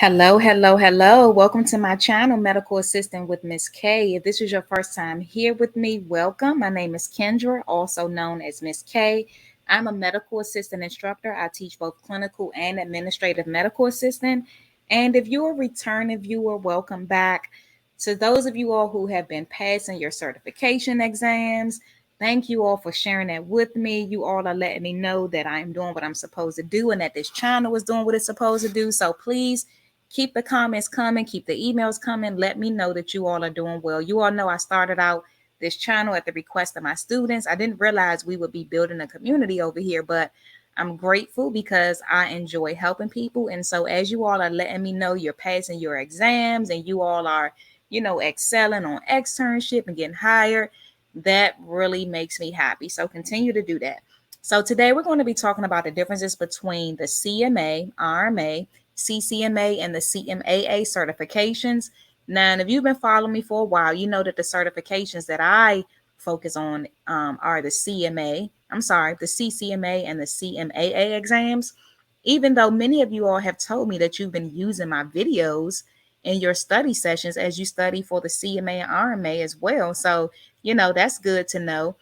Hello, hello, hello. Welcome to my channel, Medical Assistant with Miss K. If this is your first time here with me, welcome. My name is Kendra, also known as Miss K. I'm a medical assistant instructor. I teach both clinical and administrative medical assistant. And if you're a returning viewer, welcome back. To those of you all who have been passing your certification exams, thank you all for sharing that with me. You all are letting me know that I'm doing what I'm supposed to do and that this channel is doing what it's supposed to do. So please keep the comments coming, keep the emails coming. Let me know that you all are doing well. You all know I started out this channel at the request of my students. I didn't realize we would be building a community over here, but I'm grateful because I enjoy helping people. And so as you all are letting me know you're passing your exams and you all are, excelling on externship and getting hired, that really makes me happy. So continue to do that. So today we're going to be talking about the differences between the CMA, RMA, CCMA, and the CMAA certifications. Now, and if you've been following me for a while, you know that the certifications that I focus on are the the CCMA and the CMAA exams. Even though many of you all have told me that you've been using my videos in your study sessions as you study for the CMA and RMA as well. So, that's good to know.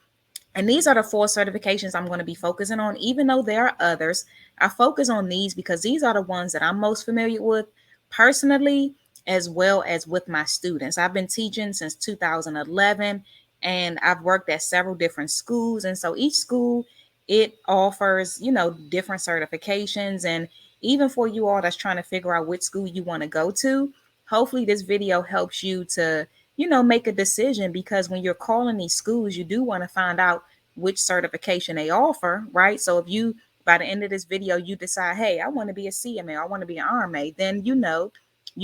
And these are the four certifications I'm going to be focusing on, even though there are others. I focus on these because these are the ones that I'm most familiar with personally, as well as with my students. I've been teaching since 2011 and I've worked at several different schools. And so each school, it offers, different certifications. And even for you all that's trying to figure out which school you want to go to, hopefully this video helps you to make a decision, because when you're calling these schools, you do want to find out which certification they offer, right? So if you, by the end of this video, you decide, hey, I want to be a CMA, I want to be an RMA, then you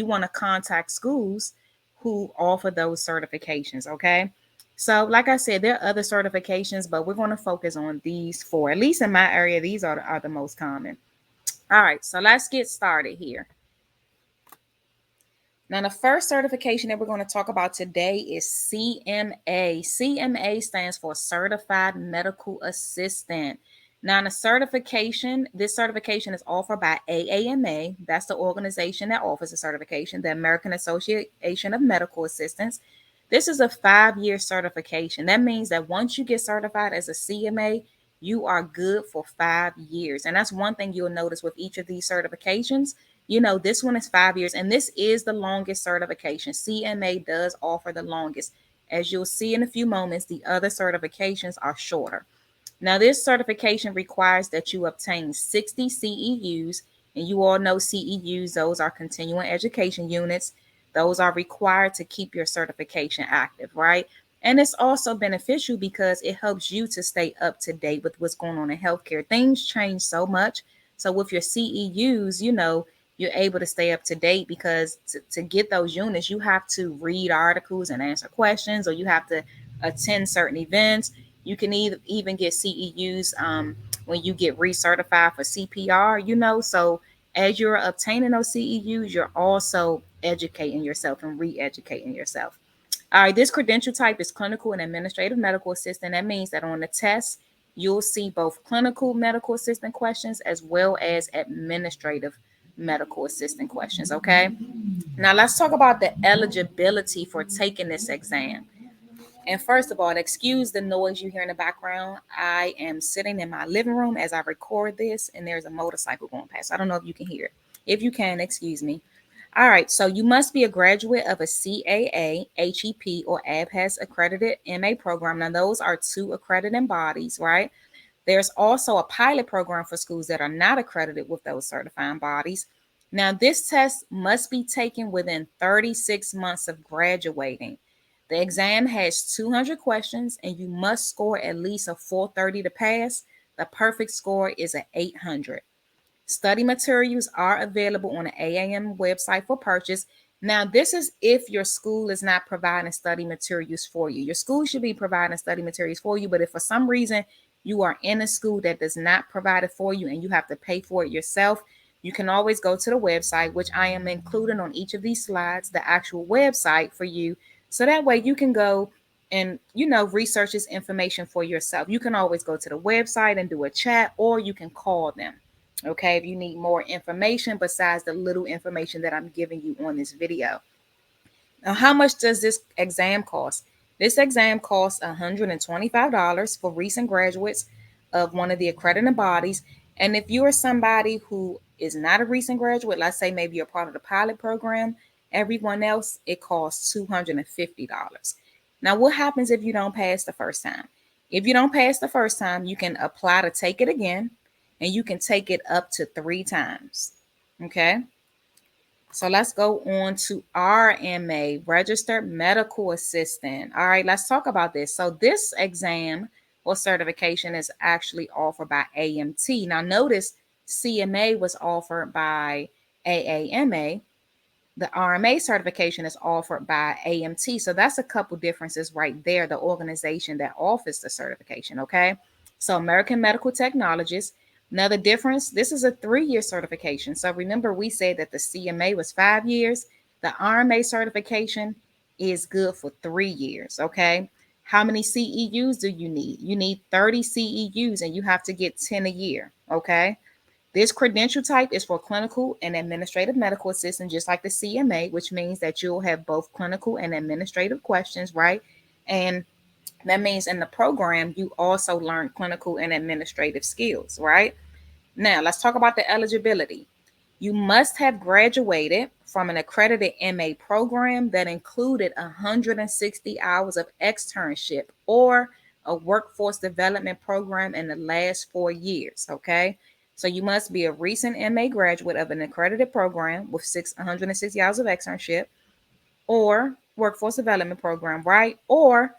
want to contact schools who offer those certifications, okay? So like I said, there are other certifications, but we're going to focus on these four. At least in my area, these are the most common. All right, so let's get started here. Now, the first certification that we're going to talk about today is CMA. CMA stands for Certified Medical Assistant. Now, this certification is offered by AAMA. That's the organization that offers the certification, the American Association of Medical Assistants. This is a 5-year certification. That means that once you get certified as a CMA, you are good for 5 years. And that's one thing you'll notice with each of these certifications. This one is 5 years, and this is the longest certification. CMA does offer the longest. As you'll see in a few moments, the other certifications are shorter. Now, this certification requires that you obtain 60 CEUs, and you all know CEUs, those are continuing education units. Those are required to keep your certification active, right? And it's also beneficial because it helps you to stay up to date with what's going on in healthcare. Things change so much. So with your CEUs, you're able to stay up to date, because to get those units, you have to read articles and answer questions, or you have to attend certain events. You can even get CEUs when you get recertified for CPR, So as you're obtaining those CEUs, you're also educating yourself and re-educating yourself. All right, this credential type is clinical and administrative medical assistant. That means that on the test, you'll see both clinical medical assistant questions as well as administrative medical assistant questions, okay? Now let's talk about the eligibility for taking this exam. And first of all, excuse the noise you hear in the background. I am sitting in my living room as I record this, and there's a motorcycle going past. I don't know if you can hear it. If you can, excuse me. All right, so you must be a graduate of a CAA, HEP, or ABHAS accredited MA program. Now, those are 2 accrediting bodies, right? There's also a pilot program for schools that are not accredited with those certifying bodies. Now, this test must be taken within 36 months of graduating. The exam has 200 questions, and you must score at least a 430 to pass. The perfect score is an 800. Study materials are available on the AAM website for purchase. Now, this is if your school is not providing study materials for you. Your school should be providing study materials for you, but if for some reason you are in a school that does not provide it for you and you have to pay for it yourself, you can always go to the website, which I am including on each of these slides, the actual website for you. So that way you can go and, research this information for yourself. You can always go to the website and do a chat, or you can call them. Okay, if you need more information besides the little information that I'm giving you on this video. Now, how much does this exam cost? This exam costs $125 for recent graduates of one of the accredited bodies. And if you are somebody who is not a recent graduate, let's say maybe you're part of the pilot program, everyone else, it costs $250. Now, what happens if you don't pass the first time? If you don't pass the first time, you can apply to take it again, and you can take it up to 3 times. Okay. So let's go on to RMA, Registered Medical Assistant. All right, let's talk about this. So this exam or certification is actually offered by AMT. Now notice CMA was offered by AAMA. The RMA certification is offered by AMT. So that's a couple differences right there, the organization that offers the certification, okay? So American Medical Technologists. Another difference, this is a 3-year certification. So remember, we said that the CMA was 5 years. The RMA certification is good for 3 years, okay? How many CEUs do you need? You need 30 CEUs, and you have to get 10 a year, okay? This credential type is for clinical and administrative medical assistant, just like the CMA, which means that you'll have both clinical and administrative questions, right? And that means in the program, you also learn clinical and administrative skills, right? Now, let's talk about the eligibility. You must have graduated from an accredited MA program that included 160 hours of externship or a workforce development program in the last 4 years, okay? So you must be a recent MA graduate of an accredited program with 160 hours of externship or workforce development program, right? Or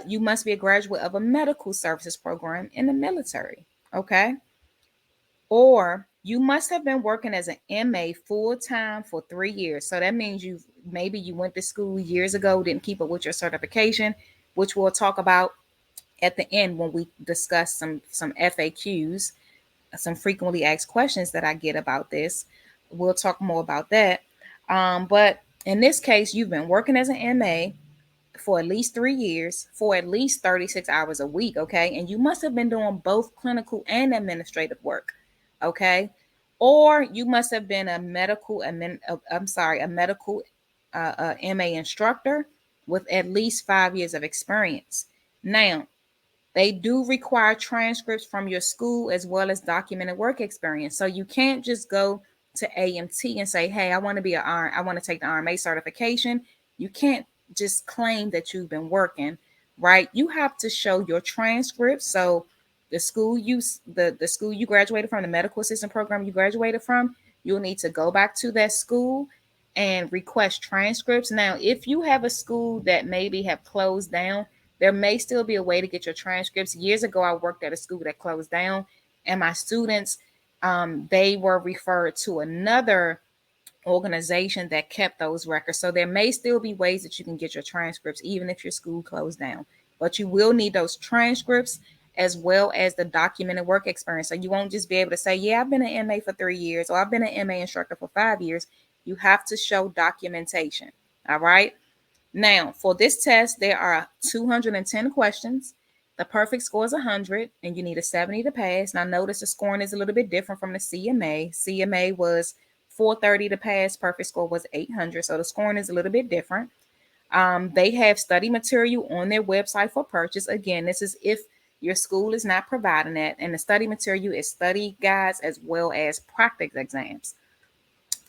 you must be a graduate of a medical services program in the military, okay? Or you must have been working as an MA full time for 3 years. So that means you went to school years ago, didn't keep up with your certification, which we'll talk about at the end when we discuss some FAQs, some frequently asked questions that I get about this. We'll talk more about that. But in this case, you've been working as an MA for at least 3 years for at least 36 hours a week, okay? And you must have been doing both clinical and administrative work, okay? Or you must have been a medical, a medical MA instructor with at least 5 years of experience. Now, they do require transcripts from your school as well as documented work experience. So you can't just go to AMT and say, "Hey, I want to take the RMA certification." You can't just claim that you've been working, right? You have to show your transcripts. So the school you graduated from, the medical assistant program you graduated from, you'll need to go back to that school and request transcripts. Now, if you have a school that maybe have closed down, there may still be a way to get your transcripts. Years ago, I worked at a school that closed down, and my students, they were referred to another organization that kept those records. So there may still be ways that you can get your transcripts, even if your school closed down. But you will need those transcripts as well as the documented work experience. So you won't just be able to say, "Yeah, I've been an MA for 3 years," or "I've been an MA instructor for 5 years." You have to show documentation. All right. Now, for this test, there are 210 questions. The perfect score is 100, and you need a 70 to pass. Now, notice the scoring is a little bit different from the CMA. CMA was 430 to pass. Perfect score was 800, so the scoring is a little bit different. They have study material on their website for purchase. Again, this is if your school is not providing that, and the study material is study guides as well as practice exams.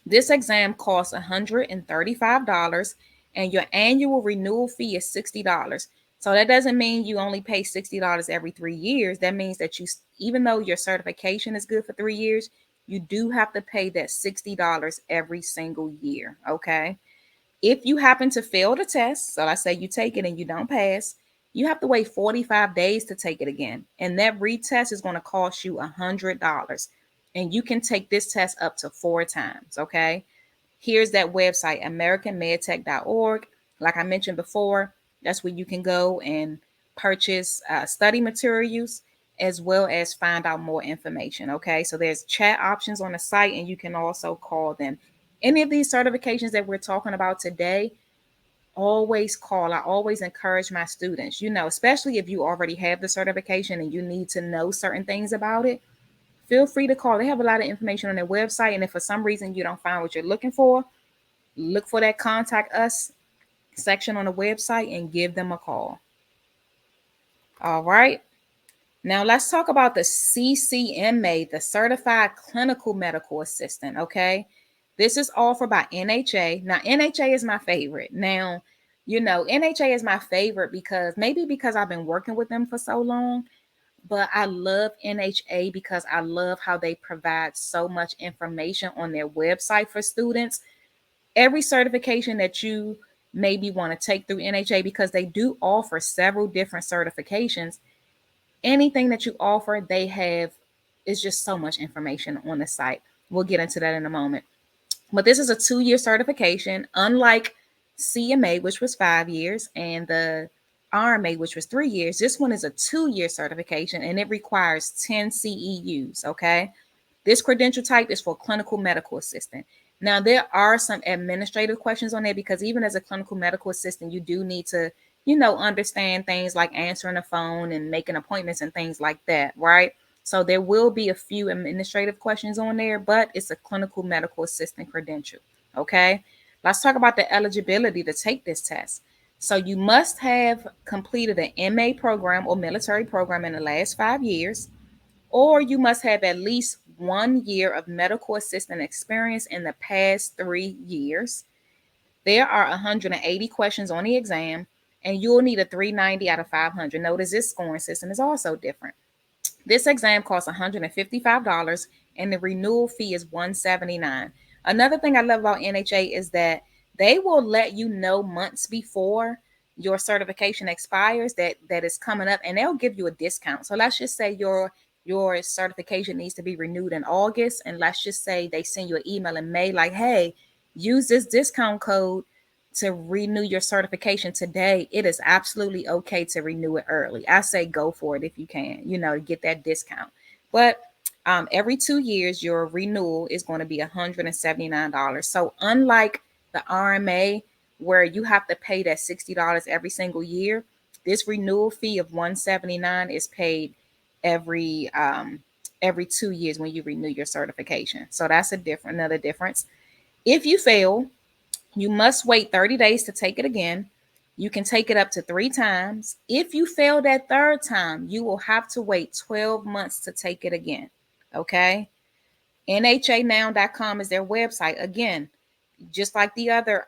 This exam costs $135, and your annual renewal fee is $60. So that doesn't mean you only pay $60 every 3 years. That means that even though your certification is good for 3 years, you do have to pay that $60 every single year, okay? If you happen to fail the test, so let's say you take it and you don't pass, you have to wait 45 days to take it again. And that retest is going to cost you $100. And you can take this test up to 4 times, okay? Here's that website, americanmedtech.org. Like I mentioned before, that's where you can go and purchase study materials as well as find out more information, okay? So there's chat options on the site, and you can also call them. Any of these certifications that we're talking about today, always call. I always encourage my students, especially if you already have the certification and you need to know certain things about it, feel free to call. They have a lot of information on their website. And if for some reason you don't find what you're looking for, look for that contact us section on the website and give them a call. All right. Now let's talk about the CCMA, the Certified Clinical Medical Assistant. Okay. This is offered by NHA. Now, NHA is my favorite. Now, NHA is my favorite because I've been working with them for so long, but I love NHA because I love how they provide so much information on their website for students. Every certification that you maybe want to take through NHA, because they do offer several different certifications, anything that you offer, they have, is just so much information on the site. We'll get into that in a moment. But this is a 2-year certification, unlike CMA, which was 5 years, and the RMA, which was 3 years. This one is a 2-year certification, and it requires 10 CEUs, okay? This credential type is for clinical medical assistant. Now, there are some administrative questions on there because even as a clinical medical assistant, you do need to, understand things like answering the phone and making appointments and things like that, right? So there will be a few administrative questions on there, but it's a clinical medical assistant credential, okay? Let's talk about the eligibility to take this test. So you must have completed an MA program or military program in the last 5 years, or you must have at least 1 year of medical assistant experience in the past 3 years. There are 180 questions on the exam, and you'll need a 390 out of 500. Notice this scoring system is also different. This exam costs $155, and the renewal fee is $179. Another thing I love about NHA is that they will let you know months before your certification expires that is coming up, and they'll give you a discount. So let's just say your certification needs to be renewed in August, and let's just say they send you an email in May like, hey, use this discount code to renew your certification today. It is absolutely okay to renew it early. I say go for it if you can, to get that discount. But every 2 years, your renewal is going to be $179. So unlike the RMA, where you have to pay that $60 every single year, this renewal fee of $179 is paid every 2 years when you renew your certification. So that's another difference. If you fail, you must wait 30 days to take it again. You can take it up to 3 times. If you fail that 3rd time, you will have to wait 12 months to take it again. Okay. NHAnow.com is their website. Again, just like the other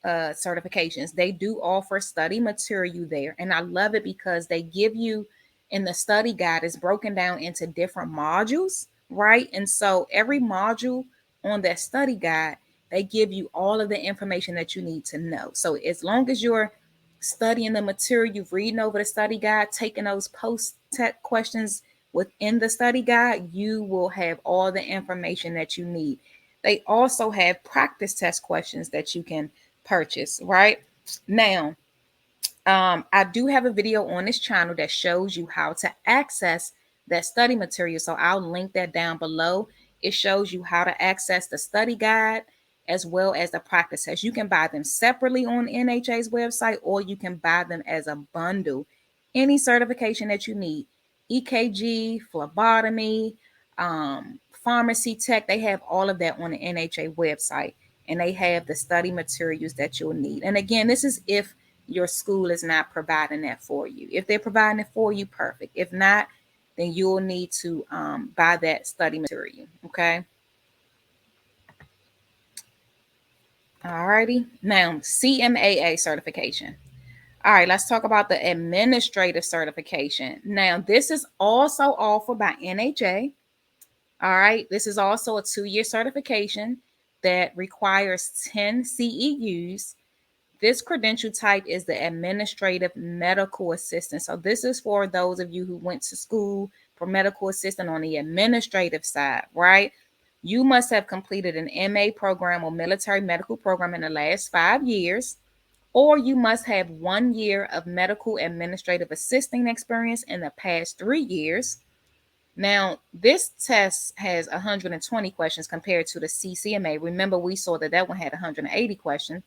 certifications, they do offer study material there. And I love it because they give you, in the study guide, is broken down into different modules, right? And so every module on that study guide, they give you all of the information that you need to know. So as long as you're studying the material, you're reading over the study guide, taking those post-test questions within the study guide, you will have all the information that you need. They also have practice test questions that you can purchase, right? Now, I do have a video on this channel that shows you how to access that study material. So I'll link that down below. It shows you how to access the study guide as well as the practice test. You can buy them separately on NHA's website, or you can buy them as a bundle. Any certification that you need, EKG, phlebotomy, pharmacy tech, they have all of that on the NHA website, and they have the study materials that you'll need. And again, this is if your school is not providing that for you. If they're providing it for you, perfect. If not, then you'll need to buy that study material. Okay. Alrighty. Now, CMAA certification. All right, let's talk about the administrative certification. Now, this is also offered by NHA. All right, this is also a 2-year certification that requires 10 CEUs. This credential type is the administrative medical assistant. So this is for those of you who went to school for medical assistant on the administrative side, right? You must have completed an MA program or military medical program in the last 5 years, or you must have 1 year of medical administrative assisting experience in the past 3 years. Now, this test has 120 questions compared to the CCMA. Remember, we saw that one had 180 questions.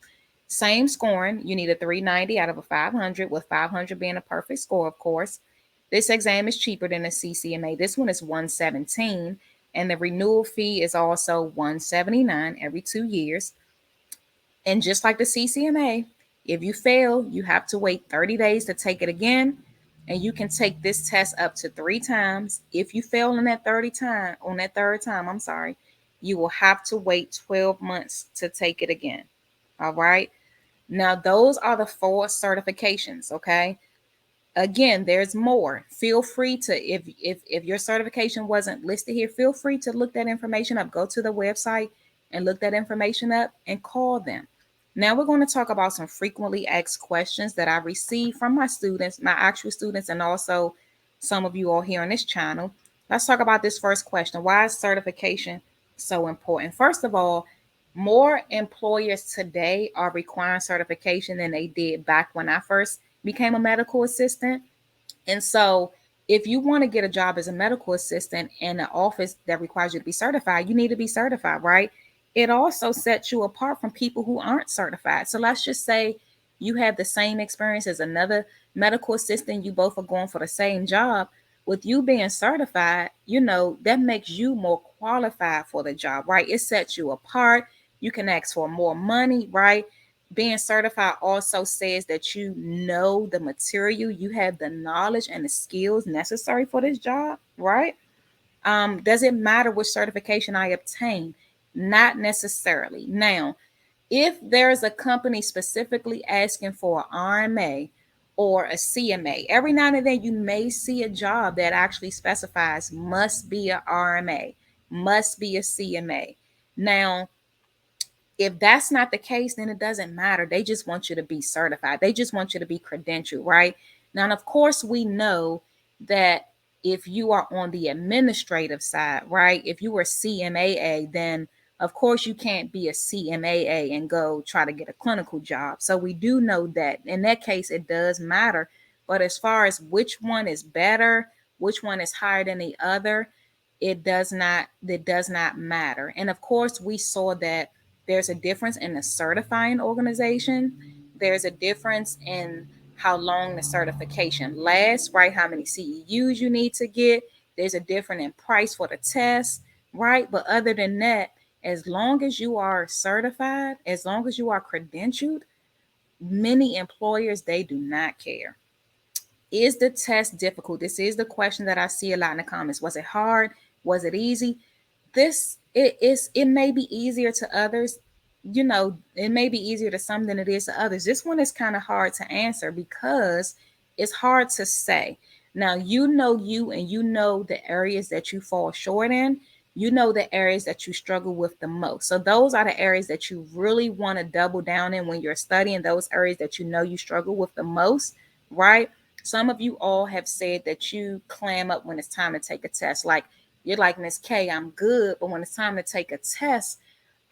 Same scoring. You need a 390 out of a 500, with 500 being a perfect score, of course. This exam is cheaper than the CCMA. This one is $117, and the renewal fee is also $179 every 2 years. And just like the CCMA, if you fail, you have to wait 30 days to take it again. And you can take this test up to 3 times. If you fail on that third time, you will have to wait 12 months to take it again. All right. Now, those are the 4 certifications. Okay. Again, there's more. Feel free to, if your certification wasn't listed here, feel free to look that information up. Go to the website and look that information up and call them. Now we're going to talk about some frequently asked questions that I receive from my students, my actual students, and also some of you all here on this channel. Let's talk about this first question. Why is certification so important? First of all, more employers today are requiring certification than they did back when I first became a medical assistant. And so if you want to get a job as a medical assistant in an office that requires you to be certified, you need to be certified, right? It also sets you apart from people who aren't certified. So let's just say you have the same experience as another medical assistant, you both are going for the same job. With you being certified, that makes you more qualified for the job, right? It sets you apart. You can ask for more money, right? Being certified also says that you know the material, you have the knowledge and the skills necessary for this job, right? Does it matter which certification I obtain? Not necessarily. Now, if there's a company specifically asking for an RMA or a CMA, every now and then you may see a job that actually specifies must be a RMA, must be a CMA. Now, if that's not the case, then it doesn't matter. They just want you to be certified. They just want you to be credentialed, right? Now, and of course, we know that if you are on the administrative side, right? If you were CMAA, then of course you can't be a CMAA and go try to get a clinical job. So we do know that in that case, it does matter. But as far as which one is better, which one is higher than the other, it does not matter. And of course, we saw that there's a difference in the certifying organization. There's a difference in how long the certification lasts, right? How many CEUs you need to get. There's a difference in price for the test, right? But other than that, as long as you are certified, as long as you are credentialed, many employers, they do not care. Is the test difficult? This is the question that I see a lot in the comments. Was it hard? Was it easy? It may be easier to others. It may be easier to some than it is to others. This one is kind of hard to answer because it's hard to say. Now, you and you know the areas that you fall short in. You know the areas that you struggle with the most. So those are the areas that you really want to double down in when you're studying, those areas that you know you struggle with the most, right? Some of you all have said that you clam up when it's time to take a test. Like, you're like, Miss K, I'm good, but when it's time to take a test,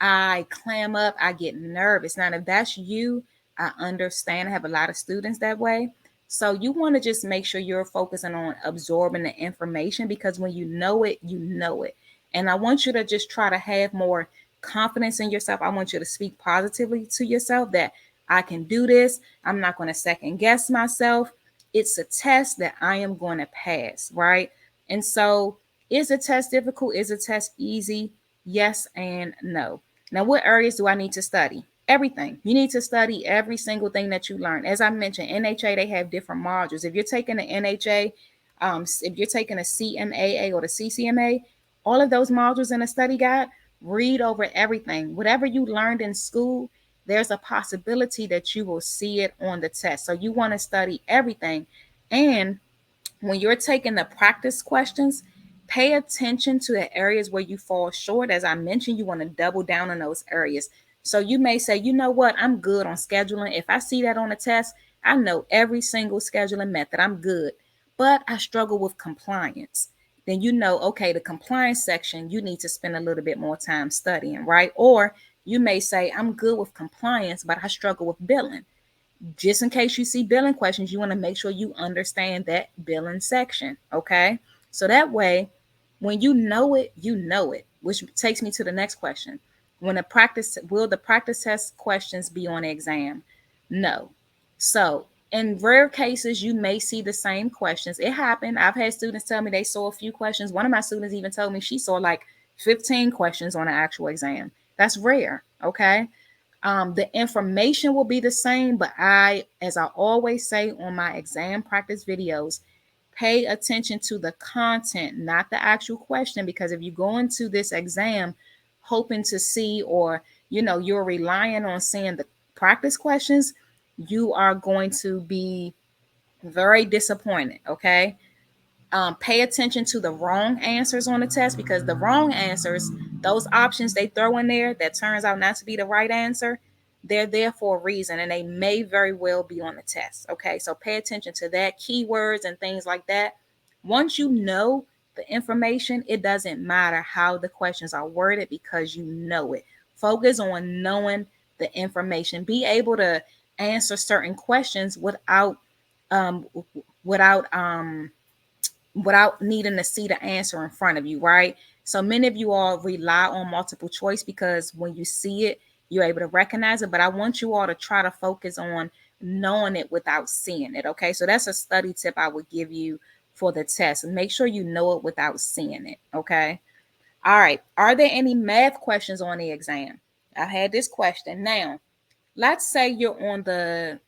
I clam up, I get nervous. Now, if that's you, I understand. I have a lot of students that way. So you want to just make sure you're focusing on absorbing the information, because when you know it, you know it. And I want you to just try to have more confidence in yourself. I want you to speak positively to yourself that I can do this. I'm not going to second guess myself. It's a test that I am going to pass, right? And so, is a test difficult? Is a test easy? Yes and no. Now, what areas do I need to study? Everything. You need to study every single thing that you learn. As I mentioned, NHA, they have different modules. If you're taking an NHA, if you're taking a CMAA or the CCMA, all of those modules in a study guide, read over everything. Whatever you learned in school, there's a possibility that you will see it on the test. So you want to study everything. And when you're taking the practice questions, pay attention to the areas where you fall short. As I mentioned, you want to double down on those areas. So you may say, you know what, I'm good on scheduling. If I see that on a test, I know every single scheduling method, I'm good, but I struggle with compliance. Then you know, okay, the compliance section, you need to spend a little bit more time studying, right? Or you may say, I'm good with compliance, but I struggle with billing. Just in case you see billing questions, you want to make sure you understand that billing section, okay? So that way, when you know it, which takes me to the next question. Will the practice test questions be on the exam? No. So In rare cases, you may see the same questions. It happened. I've had students tell me they saw a few questions. One of my students even told me she saw like 15 questions on an actual exam. That's rare. Okay. The information will be the same, but as I always say on my exam practice videos, pay attention to the content, not the actual question, because if you go into this exam hoping to see, or you're relying on seeing the practice questions, you are going to be very disappointed. Okay. Pay attention to the wrong answers on the test, because the wrong answers, those options they throw in there that turns out not to be the right answer, they're there for a reason, and they may very well be on the test. Okay, so pay attention to that, keywords and things like that. Once you know the information, it doesn't matter how the questions are worded, because you know it. Focus on knowing the information. Be able to answer certain questions um without without needing to see the answer in front of you, right? So many of you all rely on multiple choice because when you see it, you're able to recognize it. But I want you all to try to focus on knowing it without seeing it. Okay. So that's a study tip I would give you for the test. Make sure you know it without seeing it. Okay. All right. Are there any math questions on the exam? I had this question. Now, let's say you're on the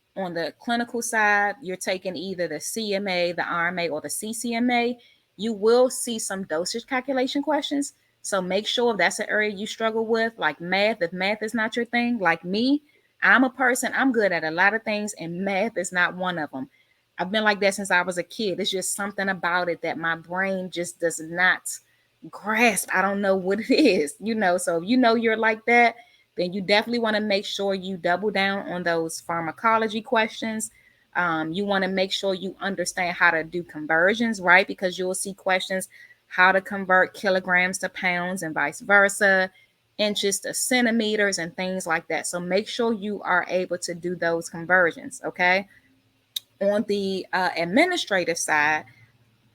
clinical side, you're taking either the CMA, the RMA, or the CCMA, you will see some dosage calculation questions. So make sure if that's an area you struggle with, like math, if math is not your thing, like me, I'm a person, I'm good at a lot of things, and math is not one of them. I've been like that since I was a kid. It's just something about it that my brain just does not grasp. I don't know what it is, So if you're like that, then you definitely want to make sure you double down on those pharmacology questions. You want to make sure you understand how to do conversions, right? Because you'll see questions how to convert kilograms to pounds and vice versa, inches to centimeters and things like that. So make sure you are able to do those conversions, okay? On the administrative side,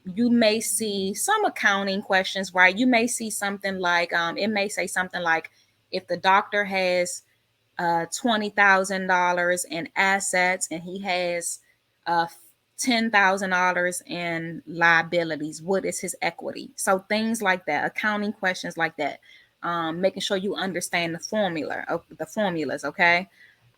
you may see some accounting questions, right? You may see something like, it may say something like, if the doctor has $20,000 in assets and he has uh, $10,000 in liabilities, what is his equity? So things like that, accounting questions like that, making sure you understand the formulas, okay?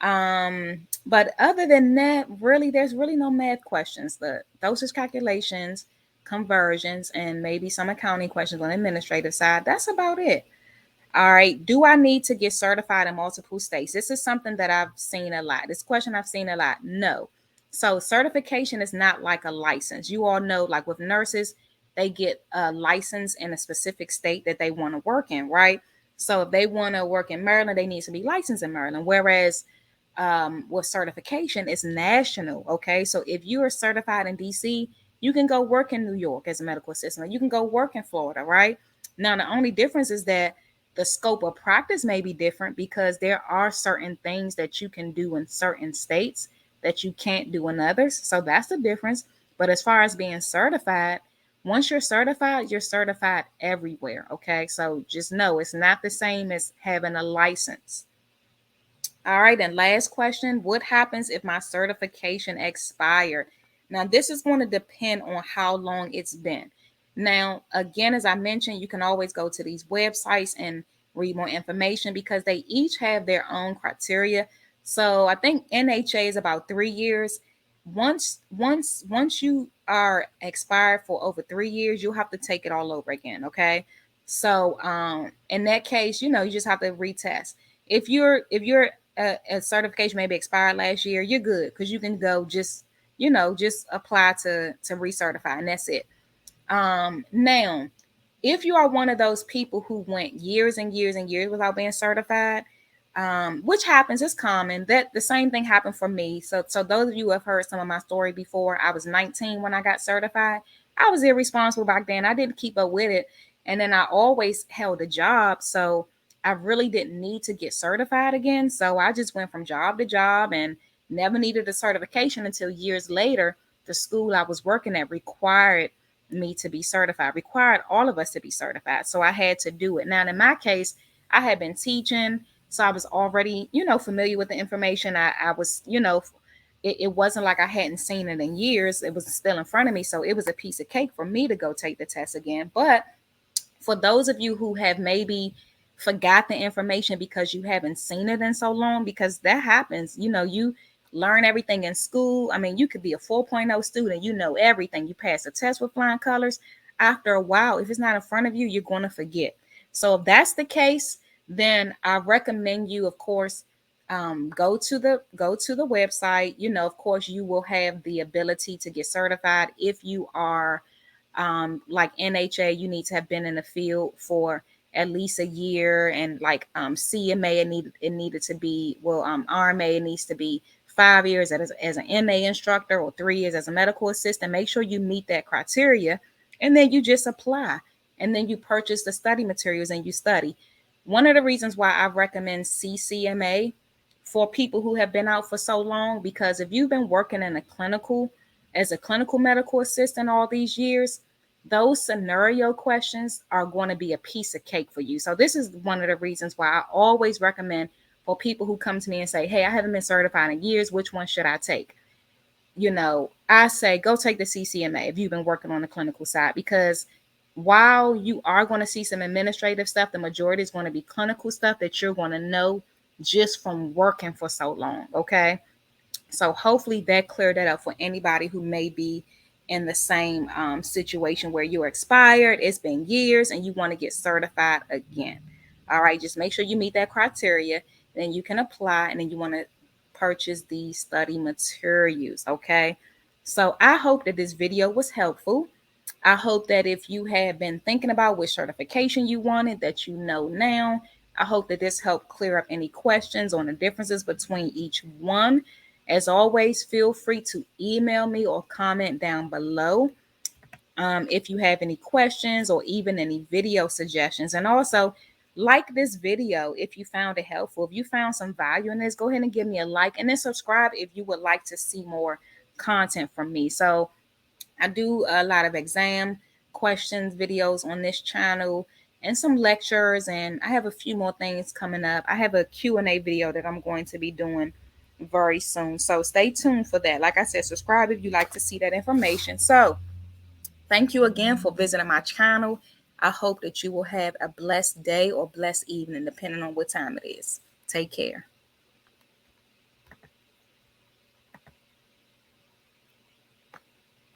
But other than that, really, there's really no math questions. The dosage calculations, conversions, and maybe some accounting questions on the administrative side. That's about it. All right. Do I need to get certified in multiple states? This is something that I've seen a lot. This question I've seen a lot. No. So certification is not like a license. You all know, like with nurses, they get a license in a specific state that they want to work in, right? So if they want to work in Maryland, they need to be licensed in Maryland. Whereas with certification, it's national. Okay. So if you are certified in DC, you can go work in New York as a medical assistant. You can go work in Florida, right? Now, the only difference is that the scope of practice may be different, because there are certain things that you can do in certain states that you can't do in others. So that's the difference. But as far as being certified, once you're certified everywhere. Okay. So just know it's not the same as having a license. All right, and last question. What happens if my certification expired? Now, this is going to depend on how long it's been. Now, again, as I mentioned, you can always go to these websites and read more information, because they each have their own criteria. So I think NHA is about 3 years. Once you are expired for over 3 years, you'll have to take it all over again. Okay. So in that case, you just have to retest. If you're a certification maybe expired last year, you're good, because you can go just apply to recertify, and that's it. Now, if you are one of those people who went years and years and years without being certified, which happens, it's common. That the same thing happened for me. So those of you who have heard some of my story before, I was 19 when I got certified. I was irresponsible back then. I didn't keep up with it, and then I always held a job, so I really didn't need to get certified again. So I just went from job to job and never needed a certification until years later. The school I was working at required me to be certified, required all of us to be certified. So I had to do it. Now, in my case, I had been teaching, so I was already, familiar with the information. I was, it wasn't like I hadn't seen it in years. It was still in front of me. So it was a piece of cake for me to go take the test again. But for those of you who have maybe forgot the information because you haven't seen it in so long, because that happens, you learn everything in school. I mean, you could be a 4.0 student, you know everything, you pass the test with flying colors. After a while, if it's not in front of you, you're going to forget. So if that's the case, then I recommend you, of course, go to the website. Of course, you will have the ability to get certified if you are like NHA. You need to have been in the field for at least a year, and like CMA, it needed to be, well, RMA, it needs to be 5 years as an MA instructor, or 3 years as a medical assistant. Make sure you meet that criteria, and then you just apply, and then you purchase the study materials and you study. One of the reasons why I recommend CCMA for people who have been out for so long, because if you've been working in a clinical as a clinical medical assistant all these years, those scenario questions are going to be a piece of cake for you. So this is one of the reasons why I always recommend for people who come to me and say, hey, I haven't been certified in years, which one should I take? I say go take the CCMA if you've been working on the clinical side, because while you are going to see some administrative stuff, the majority is going to be clinical stuff that you're going to know just from working for so long. Okay. So hopefully that cleared that up for anybody who may be in the same situation where you're expired, it's been years, and you want to get certified again. All right, just make sure you meet that criteria, then you can apply, and then you want to purchase the study materials. Okay, so I hope that this video was helpful. I hope that if you have been thinking about which certification you wanted, that you know now. I hope that this helped clear up any questions on the differences between each one. As always, feel free to email me or comment down below if you have any questions or even any video suggestions. And also, like this video if you found it helpful. If you found some value in this, go ahead and give me a like, and then subscribe if you would like to see more content from me. So I do a lot of exam questions videos on this channel, and some lectures, and I have a few more things coming up. I have a Q&A video that I'm going to be doing very soon, so stay tuned for that. Like I said, subscribe if you like to see that information. So thank you again for visiting my channel. I hope that you will have a blessed day or blessed evening, depending on what time it is. Take care.